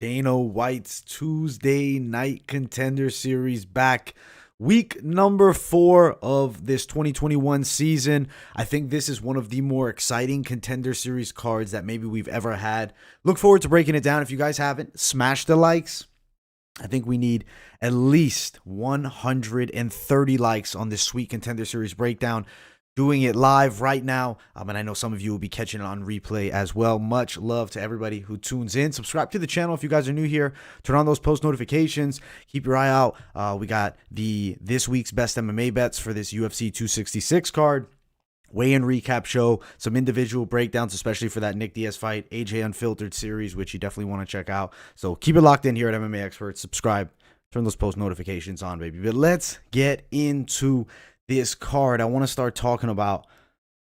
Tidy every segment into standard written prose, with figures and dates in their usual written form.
Dana White's Tuesday Night Contender Series back. Week number 4 of this 2021 season. I think this is one of the more exciting Contender Series cards that maybe we've ever had. Look forward to breaking it down. If you guys haven't, smash the likes. I think we need at least 130 likes on this sweet Contender Series breakdown. Doing it live right now, and I know some of you will be catching it on replay as well. Much love to everybody who tunes in. Subscribe to the channel if you guys are new here. Turn on those post notifications. Keep your eye out. We got this week's best MMA bets for this UFC 266 card. Weigh-in recap show, some individual breakdowns, especially for that Nick Diaz fight, AJ Unfiltered series, which you definitely want to check out. So keep it locked in here at MMA Experts. Subscribe. Turn those post notifications on, baby. But let's get into this card. I want to start talking about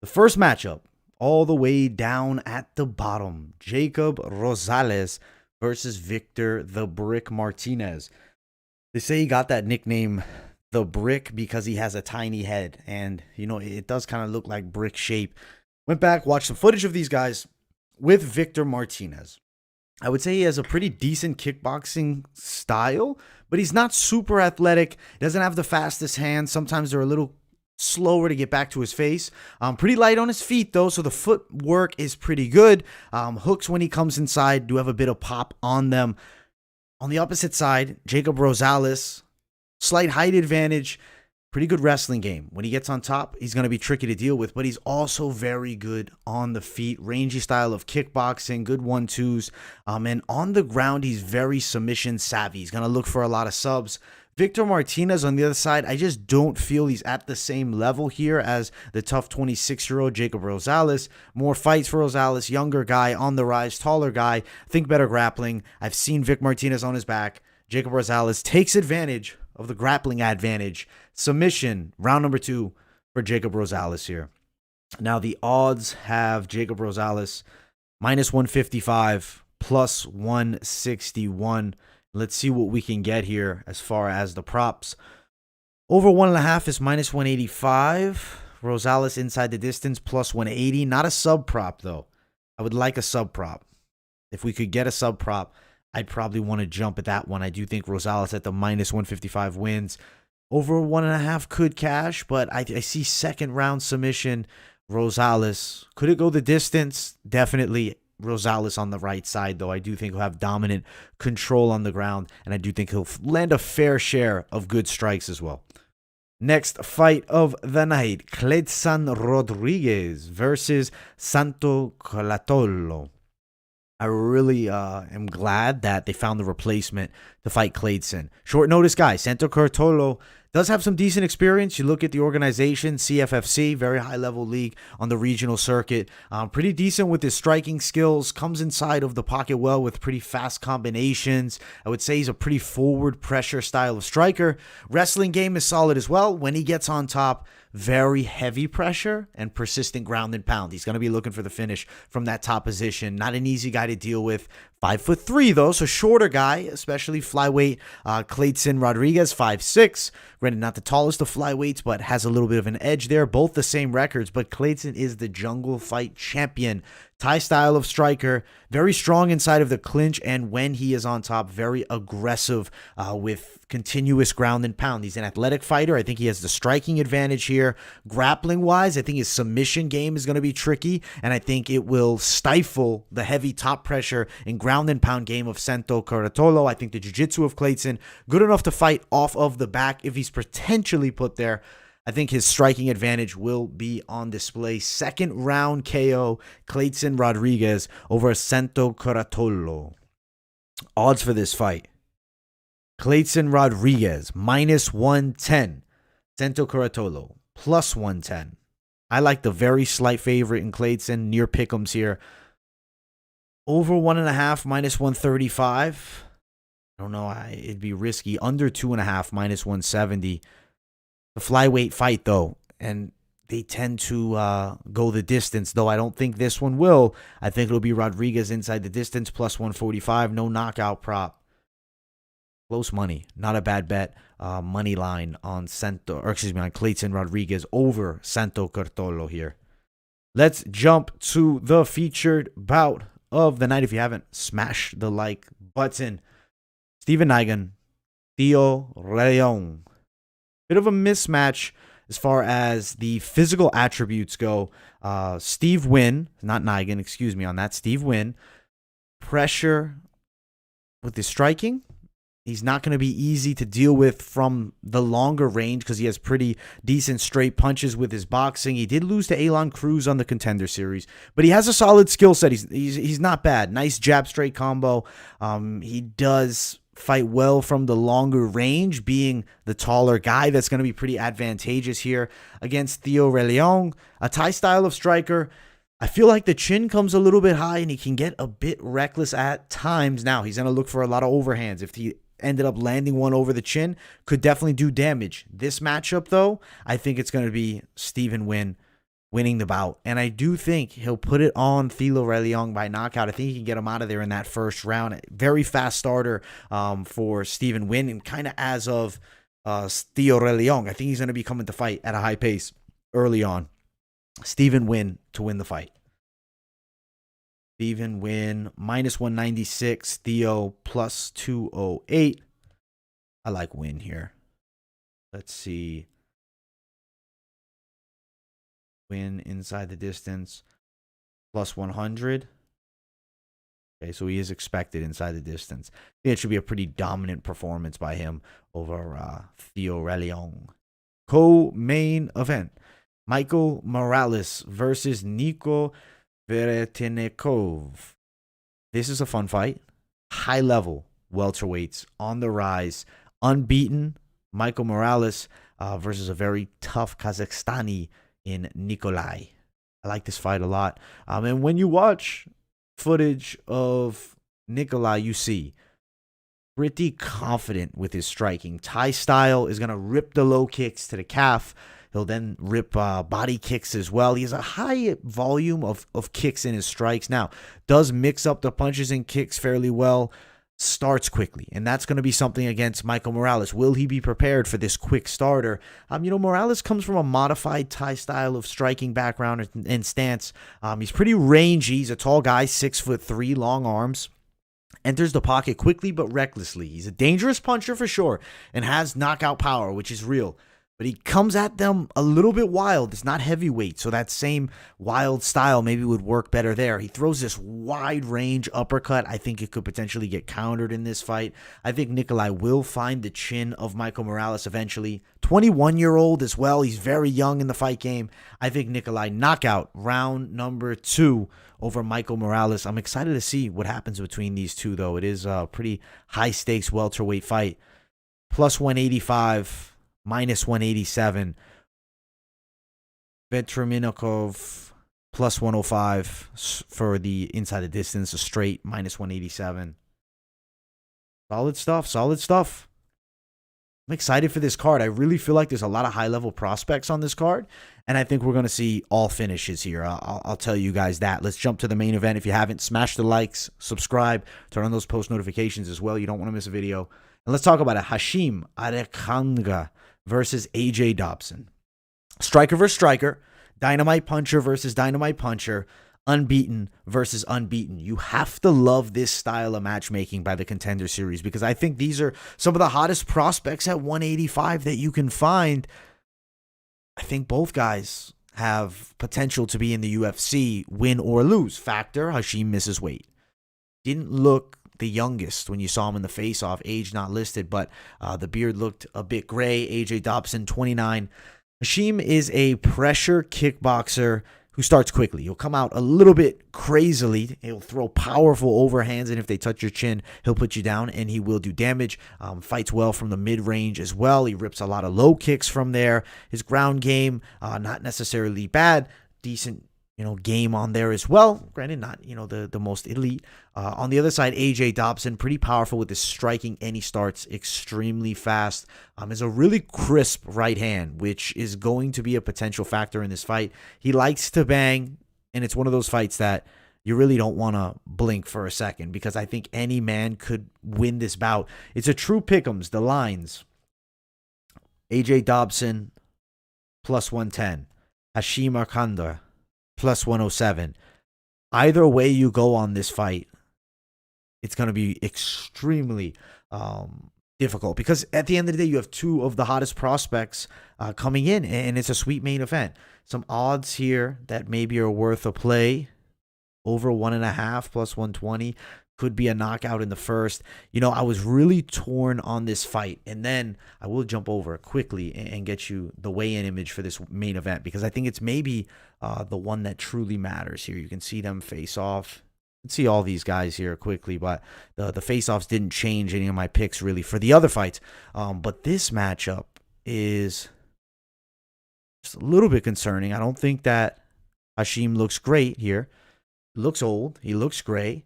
the first matchup all the way down at the bottom. Jacob Rosales versus Victor the Brick Martinez. They say he got that nickname the Brick because he has a tiny head, and you know it does kind of look like brick shape. Went back, watched some footage of these guys with Victor Martinez. I would say he has a pretty decent kickboxing style, but he's not super athletic. He doesn't have the fastest hands. Sometimes they're a little slower to get back to his face. Pretty light on his feet, though, so the footwork is pretty good. Hooks when he comes inside do have a bit of pop on them. On the opposite side, Jacob Rosales, slight height advantage. Pretty good wrestling game. When he gets on top, he's going to be tricky to deal with, but he's also very good on the feet. Rangy style of kickboxing, good 1-2s. And on the ground, he's very submission savvy. He's going to look for a lot of subs. Victor Martinez on the other side, I just don't feel he's at the same level here as the tough 26-year-old Jacob Rosales. More fights for Rosales, younger guy, on the rise, taller guy. Think better grappling. I've seen Vic Martinez on his back. Jacob Rosales takes advantage of the grappling advantage. Submission, round number 2 for Jacob Rosales here. Now the odds have Jacob Rosales minus 155, plus 161. Let's see what we can get here as far as the props. Over 1.5 is minus 185. Rosales inside the distance, plus 180. Not a sub prop, though. I would like a sub prop. If we could get a sub prop, I'd probably want to jump at that one. I do think Rosales at the minus 155 wins. Over 1.5 could cash, but I see second round submission. Rosales. Could it go the distance? Definitely. Rosales on the right side, though. I do think he'll have dominant control on the ground, and I do think he'll land a fair share of good strikes as well. Next fight of the night, Cledson Rodrigues versus Santo Curatolo. I really am glad that they found the replacement to fight Cledson. Short notice guy. Santo Curatolo does have some decent experience. You look at the organization, CFFC, very high-level league on the regional circuit. Pretty decent with his striking skills. Comes inside of the pocket well with pretty fast combinations. I would say he's a pretty forward pressure style of striker. Wrestling game is solid as well. When he gets on top, very heavy pressure and persistent ground and pound. He's going to be looking for the finish from that top position. Not an easy guy to deal with. 5'3", though, so shorter guy, especially flyweight. Cledson Rodrigues, 5'6". Granted, not the tallest of flyweights, but has a little bit of an edge there. Both the same records, but Cledson is the jungle fight champion. Thai style of striker, very strong inside of the clinch, and when he is on top, very aggressive with continuous ground and pound. He's an athletic fighter. I think he has the striking advantage here. Grappling-wise, I think his submission game is going to be tricky, and I think it will stifle the heavy top pressure and ground and pound game of Santo Curatolo. I think the jiu-jitsu of Cledson, good enough to fight off of the back if he's potentially put there. I think his striking advantage will be on display. Second round KO, Cledson Rodrigues over Santo Curatolo. Odds for this fight. Cledson Rodrigues, minus 110. Santo Curatolo, plus 110. I like the very slight favorite in Cledson, near pick'ems here. Over 1.5, minus 135. I don't know, it'd be risky. Under 2.5, minus 170. The flyweight fight, though, and they tend to go the distance, though I don't think this one will. I think it'll be Rodrigues inside the distance, plus 145, no knockout prop. Close money, not a bad bet. Money line on on Cledson Rodrigues over Santo Curatolo here. Let's jump to the featured bout of the night. If you haven't, smash the like Button, Steven Nguyen, Theo, Rlayang. Bit of a mismatch as far as the physical attributes go. Steve Nguyen, not Nguyen, excuse me on that. Steve Nguyen, pressure with his striking. He's not going to be easy to deal with from the longer range because he has pretty decent straight punches with his boxing. He did lose to Elon Cruz on the Contender series, but he has a solid skill set. He's not bad. Nice jab straight combo. He does fight well from the longer range, being the taller guy. That's going to be pretty advantageous here against Theo Rlayang, a Thai style of striker. I feel like the chin comes a little bit high and he can get a bit reckless at times. Now, he's going to look for a lot of overhands. If he ended up landing one over the chin, could definitely do damage. This matchup, though, I think it's going to be Steven Nguyen winning the bout. And I do think he'll put it on Theo Rlayang by knockout. I think he can get him out of there in that first round. Very fast starter for Steven Nguyen, and kind of as of Theo Rlayang, I think he's going to be coming to fight at a high pace early on. Steven Nguyen to win the fight. Steven Nguyen, minus 196. Theo, plus 208. I like Nguyen here. Let's see. Nguyen inside the distance, plus 100. Okay, so he is expected inside the distance. I think it should be a pretty dominant performance by him over Theo Rlayang. Co-main event. Michael Morales versus Nico Veretennikov. This is a fun fight. High level welterweights on the rise. Unbeaten Michael Morales versus a very tough Kazakhstani in Nikolai. I like this fight a lot. And when you watch footage of Nikolai, you see pretty confident with his striking. Thai style is going to rip the low kicks to the calf. He'll then rip body kicks as well. He has a high volume of kicks in his strikes. Now, does mix up the punches and kicks fairly well. Starts quickly, and that's going to be something against Michael Morales. Will he be prepared for this quick starter? Morales comes from a modified Thai style of striking background and stance. He's pretty rangy. He's a tall guy, 6'3", long arms. Enters the pocket quickly but recklessly. He's a dangerous puncher for sure and has knockout power, which is real. But he comes at them a little bit wild. It's not heavyweight, so that same wild style maybe would work better there. He throws this wide range uppercut. I think it could potentially get countered in this fight. I think Nikolai will find the chin of Michael Morales eventually. 21-year-old as well. He's very young in the fight game. I think Nikolai knockout round number 2 over Michael Morales. I'm excited to see what happens between these two, though. It is a pretty high-stakes welterweight fight. Plus 185. Minus 187. Veretennikov plus 105 for the inside the distance, a straight minus 187. Solid stuff, solid stuff. I'm excited for this card. I really feel like there's a lot of high-level prospects on this card, and I think we're going to see all finishes here. I'll tell you guys that. Let's jump to the main event. If you haven't, smash the likes, subscribe, turn on those post notifications as well. You don't want to miss a video. And let's talk about it. Hashem Arkhagha versus AJ Dobson. Striker versus striker. Dynamite puncher versus dynamite puncher. Unbeaten versus unbeaten. You have to love this style of matchmaking by the Contender series because I think these are some of the hottest prospects at 185 that you can find. I think both guys have potential to be in the UFC, win or lose. Factor, Hashem misses weight. Didn't look the youngest when you saw him in the face-off, age not listed, but the beard looked a bit gray. AJ Dobson, 29. Hashem is a pressure kickboxer who starts quickly. He'll come out a little bit crazily. He'll throw powerful overhands, and if they touch your chin, he'll put you down, and he will do damage. Fights well from the mid-range as well. He rips a lot of low kicks from there. His ground game, not necessarily bad. Decent game on there as well. Granted, not, the most elite. On the other side, AJ Dobson, pretty powerful with his striking, and he starts extremely fast. Is a really crisp right hand, which is going to be a potential factor in this fight. He likes to bang, and it's one of those fights that you really don't want to blink for a second because I think any man could win this bout. It's a true pick'ems. The lines. AJ Dobson, plus 110. Hashem Arkhagha, plus 107. Either way you go on this fight, it's going to be extremely difficult, because at the end of the day, you have two of the hottest prospects coming in, and it's a sweet main event. Some odds here that maybe are worth a play. Over 1.5 plus 120 could be a knockout in the first. I was really torn on this fight, and then I will jump over quickly and get you the weigh-in image for this main event, because I think it's maybe the one that truly matters here. You can see them face off. You can see all these guys here quickly, but the face-offs didn't change any of my picks really for the other fights. But this matchup is just a little bit concerning. I don't think that Hashem looks great here. Looks old. He looks gray.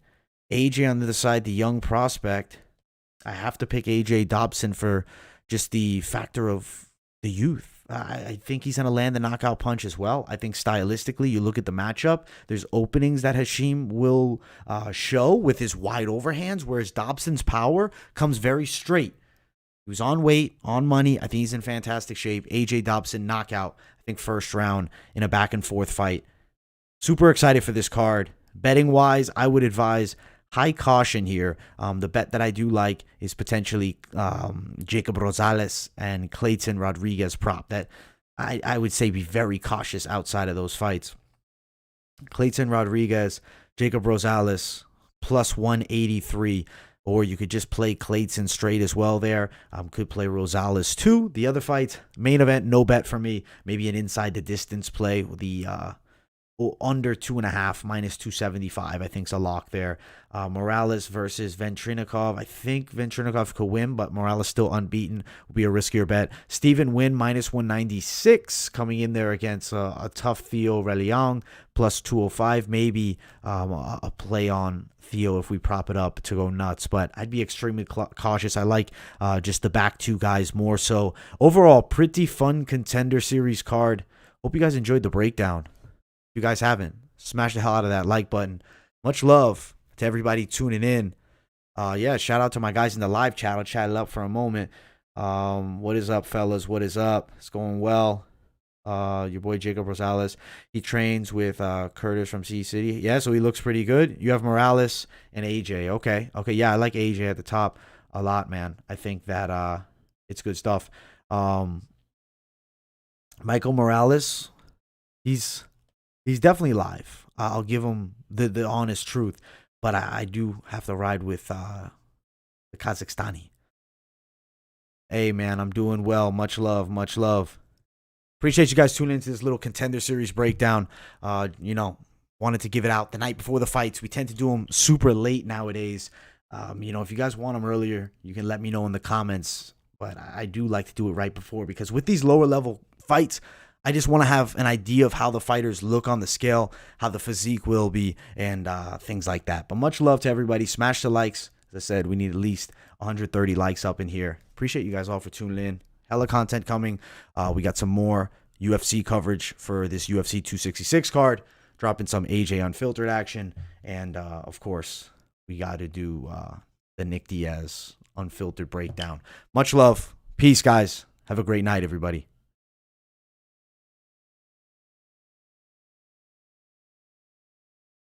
AJ on the other side, the young prospect. I have to pick AJ Dobson for just the factor of the youth. I think he's going to land the knockout punch as well. I think stylistically, you look at the matchup, there's openings that Hashem will show with his wide overhands, whereas Dobson's power comes very straight. He was on weight, on money. I think he's in fantastic shape. AJ Dobson knockout, I think first round in a back and forth fight. Super excited for this card. Betting wise, I would advise high caution here. The bet that I do like is potentially Jacob Rosales and Clayton Rodrigues prop. That I would say be very cautious outside of those fights. Clayton Rodrigues, Jacob Rosales plus 183. Or you could just play Clayton straight as well there. Could play Rosales too. The other fight, main event, no bet for me. Maybe an inside the distance play. The under 2.5 minus 275, I think is a lock there. Morales versus Veretennikov. I think Veretennikov could win, but Morales still unbeaten. Will be a riskier bet. Stephen Nguyen minus 196 coming in there against a tough Theo Rlayang plus 205. Maybe a play on Theo if we prop it up to go nuts, but I'd be extremely cautious. I like just the back two guys more so. Overall, pretty fun Contender Series card. Hope you guys enjoyed the breakdown. If you guys haven't, smash the hell out of that like button. Much love to everybody tuning in. Yeah, shout out to my guys in the live chat. I'll chat it up for a moment. What is up, fellas? What is up? It's going well. Your boy Jacob Rosales. He trains with Curtis from C City. Yeah, so he looks pretty good. You have Morales and AJ. Okay. Yeah, I like AJ at the top a lot, man. I think that it's good stuff. Michael Morales, he's definitely live. I'll give him the honest truth, but I do have to ride with the Kazakhstani. Hey, man, I'm doing well. Much love, much love. Appreciate you guys tuning into this little Contender Series breakdown. Wanted to give it out the night before the fights. We tend to do them super late nowadays. If you guys want them earlier, you can let me know in the comments. But I do like to do it right before, because with these lower level fights, I just want to have an idea of how the fighters look on the scale, how the physique will be, and things like that. But much love to everybody. Smash the likes. As I said, we need at least 130 likes up in here. Appreciate you guys all for tuning in. Hella content coming. We got some more UFC coverage for this UFC 266 card. Dropping some AJ Unfiltered action. And, of course, we got to do the Nick Diaz Unfiltered breakdown. Much love. Peace, guys. Have a great night, everybody.